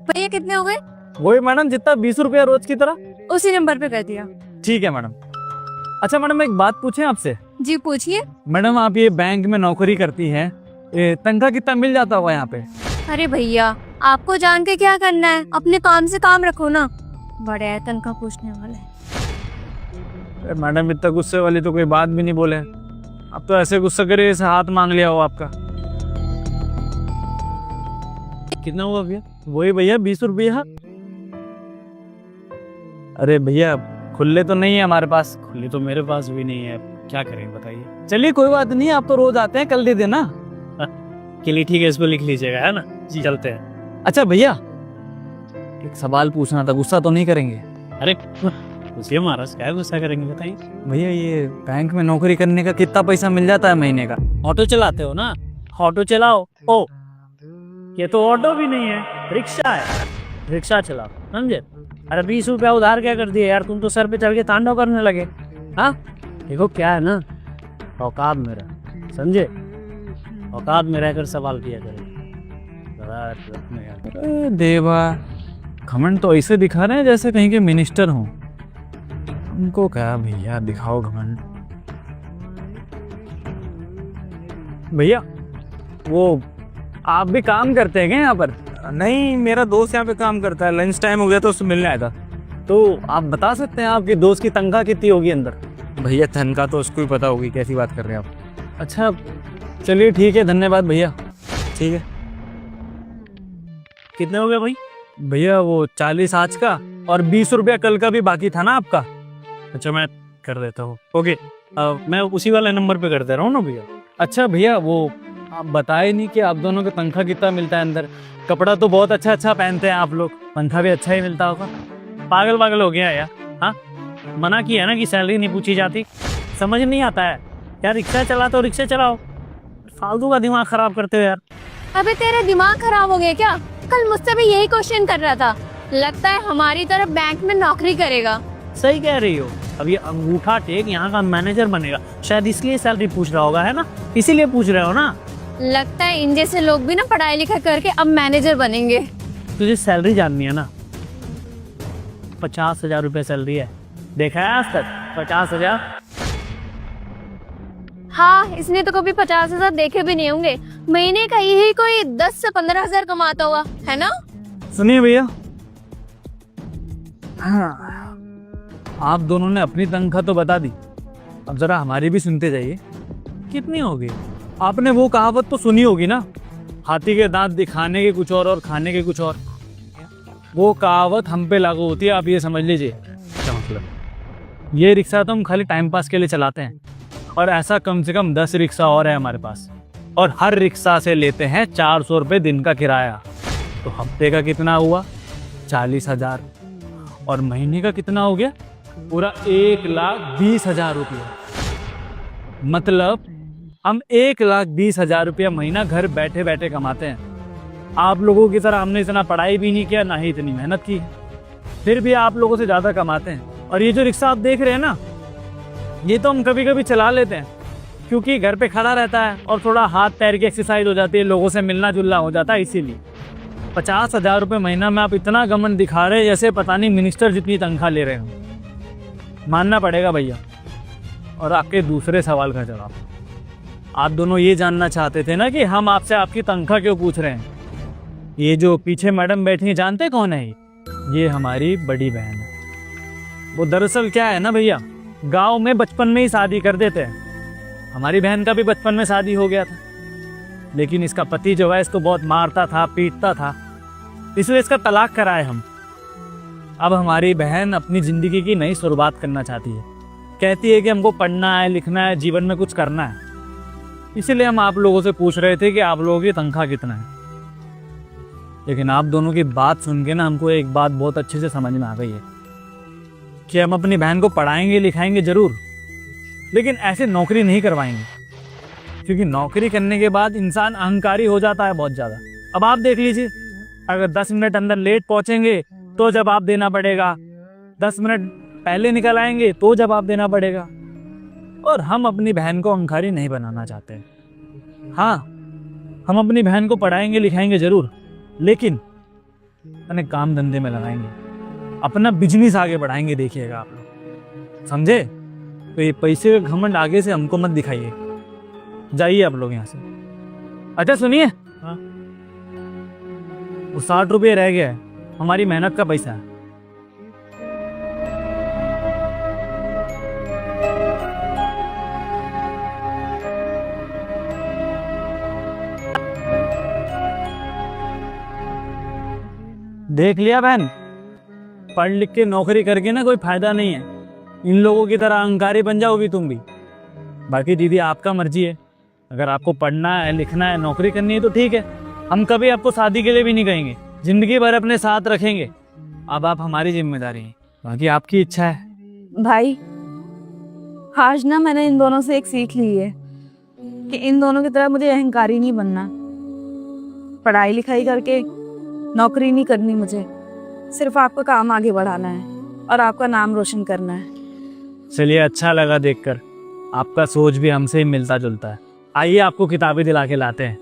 भैया कितने हो गए? वही मैडम जितना 20 रुपया रोज की तरह। उसी नंबर पे कर दिया। ठीक है मैडम। अच्छा मैडम एक बात पूछें आपसे। जी पूछिए। मैडम आप ये बैंक में नौकरी करती हैं, तनख्वाह कितना मिल जाता होगा यहाँ पे? अरे भैया आपको जान के क्या करना है, अपने काम से काम रखो ना। बड़े है तनख्वाह पूछने वाले। मैडम इतना गुस्से वाली तो कोई बात भी नहीं बोले। अब तो ऐसे गुस्सा करे जैसे हाथ मांग लिया हो आपका। कितना हुआ भैया? वही भैया 20 रुपया। अरे भैया खुले तो नहीं है हमारे पास। खुले तो मेरे पास भी नहीं है, क्या करें बताइए। चलिए कोई बात नहीं, आप तो रोज आते हैं, कल दे देना। चलिए ठीक है, इसको लिख लीजिएगा, है ना जी। चलते हैं। अच्छा भैया एक सवाल पूछना था, गुस्सा तो नहीं करेंगे? अरे पूछिए महाराज, क्या गुस्सा करेंगे बताइए। भैया ये बैंक में नौकरी करने का कितना पैसा मिल जाता है महीने का? ऑटो चलाते हो ना, ऑटो चलाओ। ओ ये तो ऑटो भी नहीं है, रिक्शा है, रिक्शा चलाओ, समझे? अरे 20 रुपया उधार क्या कर दिए यार, तुम तो सर पे चढ़ के तांडव करने लगे। हाँ देखो क्या है ना, औकात मेरा, समझे? औकात में रहकर सवाल किया करें। देवा घमंड तो ऐसे दिखा रहे हैं जैसे कहीं के मिनिस्टर हों। उनको क्या भैया दिखाओ घमंड। भैया वो आप भी काम करते हैं क्या यहाँ पर? नहीं मेरा दोस्त यहाँ पे काम करता है, लंच टाइम हो गया तो उससे मिलने आया था। तो आप बता सकते हैं आपके दोस्त की तनख्वाह कितनी होगी अंदर? भैया तनख्वाह तो उसको ही पता होगी, कैसी बात कर रहे हैं आप। अच्छा चलिए ठीक है, धन्यवाद भैया। ठीक है। कितने हो गए भाई? भैया वो 40 आज का और 20 रुपया कल का भी बाकी था ना आपका। अच्छा मैं कर देता हूँ। ओके मैं उसी वाले नंबर पे कर दे रहा हूँ ना भैया। अच्छा भैया वो आप बताए नहीं कि आप दोनों का तनख्वाह कितना मिलता है अंदर? कपड़ा तो बहुत अच्छा अच्छा पहनते हैं आप लोग, तनख्वाह भी अच्छा ही मिलता होगा। पागल पागल हो गया यार। हाँ मना किया ना कि सैलरी नहीं पूछी जाती, समझ नहीं आता है यार। रिक्शा चलाते हो रिक्शा चलाओ, फालतू का दिमाग खराब करते हो यार। अबे तेरा दिमाग खराब हो गया क्या? कल मुझसे भी यही क्वेश्चन कर रहा था, लगता है हमारी तरफ बैंक में नौकरी करेगा। सही कह रही हो। अब ये अंगूठा टेक यहाँ का मैनेजर बनेगा, शायद इसलिए सैलरी पूछ रहा होगा, है ना? इसीलिए पूछ रहे हो ना? लगता है इन जैसे लोग भी ना पढ़ाई लिखा करके अब मैनेजर बनेंगे। तुझे सैलरी जाननी है ना? 50,000 रुपये सैलरी है, देखा है आज तक 50,000? हाँ इसने तो कभी 50,000 देखे भी नहीं होंगे। महीने का यही कोई 10 से 15,000 कमाता होगा, है ना? सुनिए भैया, हाँ आप दोनों ने अपनी तनख्वाह तो बता दी, अब जरा हमारी भी सुनते जाइए। कितनी होगी? आपने वो कहावत तो सुनी होगी ना, हाथी के दांत दिखाने के कुछ और खाने के कुछ और। वो कहावत हम पे लागू होती है, आप ये समझ लीजिए। क्या मतलब? ये रिक्शा तो हम खाली टाइम पास के लिए चलाते हैं, और ऐसा कम से कम 10 रिक्शा और है हमारे पास, और हर रिक्शा से लेते हैं 400 रुपये दिन का किराया। तो हफ्ते का कितना हुआ? 40,000, और महीने का कितना हो गया? पूरा 1,20,000 रुपया। मतलब हम 1,20,000 रुपया महीना घर बैठे बैठे कमाते हैं। आप लोगों की तरह हमने इतना पढ़ाई भी नहीं किया, ना ही इतनी मेहनत की, फिर भी आप लोगों से ज़्यादा कमाते हैं। और ये जो रिक्शा आप देख रहे हैं ना, ये तो हम कभी कभी चला लेते हैं क्योंकि घर पे खड़ा रहता है और थोड़ा हाथ पैर की एक्सरसाइज हो जाती है, लोगों से मिलना जुलना हो जाता है, इसीलिए। 50,000 रुपये महीना में आप इतना गमन दिखा रहे हैं जैसे पता नहीं मिनिस्टर जितनी तनख्वाह ले रहे हो। मानना पड़ेगा भैया। और आपके दूसरे सवाल का जवाब, आप दोनों ये जानना चाहते थे ना कि हम आपसे आपकी तनख्वाह क्यों पूछ रहे हैं। ये जो पीछे मैडम बैठी हैं, जानते कौन है? ये हमारी बड़ी बहन है। वो दरअसल क्या है ना भैया, गांव में बचपन में ही शादी कर देते हैं। हमारी बहन का भी बचपन में शादी हो गया था, लेकिन इसका पति जो है इसको बहुत मारता था, पीटता था, इसलिए इसका तलाक कराए हम। अब हमारी बहन अपनी ज़िंदगी की नई शुरुआत करना चाहती है, कहती है कि हमको पढ़ना है, लिखना है, जीवन में कुछ करना है। इसीलिए हम आप लोगों से पूछ रहे थे कि आप लोगों की तनख्वाह कितना है। लेकिन आप दोनों की बात सुन के ना हमको एक बात बहुत अच्छे से समझ में आ गई है कि हम अपनी बहन को पढ़ाएंगे लिखाएंगे ज़रूर, लेकिन ऐसे नौकरी नहीं करवाएंगे, क्योंकि नौकरी करने के बाद इंसान अहंकारी हो जाता है बहुत ज़्यादा। अब आप देख लीजिए, अगर 10 मिनट अंदर लेट पहुँचेंगे तो जवाब देना पड़ेगा, 10 मिनट पहले निकल आएंगे तो जवाब देना पड़ेगा। और हम अपनी बहन को अहंकारी नहीं बनाना चाहते। हाँ हम अपनी बहन को पढ़ाएंगे लिखाएंगे ज़रूर, लेकिन अपने काम धंधे में लगाएंगे, अपना बिजनेस आगे बढ़ाएंगे, देखिएगा आप लोग, समझे? तो ये पैसे का घमंड आगे से हमको मत दिखाइए, जाइए आप लोग यहाँ से। अच्छा सुनिए, हाँ, वो 60 रुपये रह गया है, हमारी मेहनत का पैसा है। देख लिया बहन, पढ़ लिख के नौकरी करके ना कोई फायदा नहीं है, इन लोगों की तरह अहंकारी बन जाओगी तुम भी। बाकी दीदी आपका मर्जी है, अगर आपको पढ़ना है, लिखना है, नौकरी करनी है तो ठीक है, हम कभी आपको शादी के लिए भी नहीं कहेंगे, जिंदगी भर अपने साथ रखेंगे। अब आप हमारी जिम्मेदारी हैं, बाकी आपकी इच्छा है। भाई, आज ना मैंने इन दोनों से एक सीख ली है कि इन दोनों की तरह मुझे अहंकारी नहीं बनना। पढ़ाई लिखाई करके नौकरी नहीं करनी मुझे, सिर्फ आपका काम आगे बढ़ाना है और आपका नाम रोशन करना है। चलिए, अच्छा लगा देखकर, आपका सोच भी हमसे ही मिलता जुलता है। आइए आपको किताबें दिला के लाते हैं।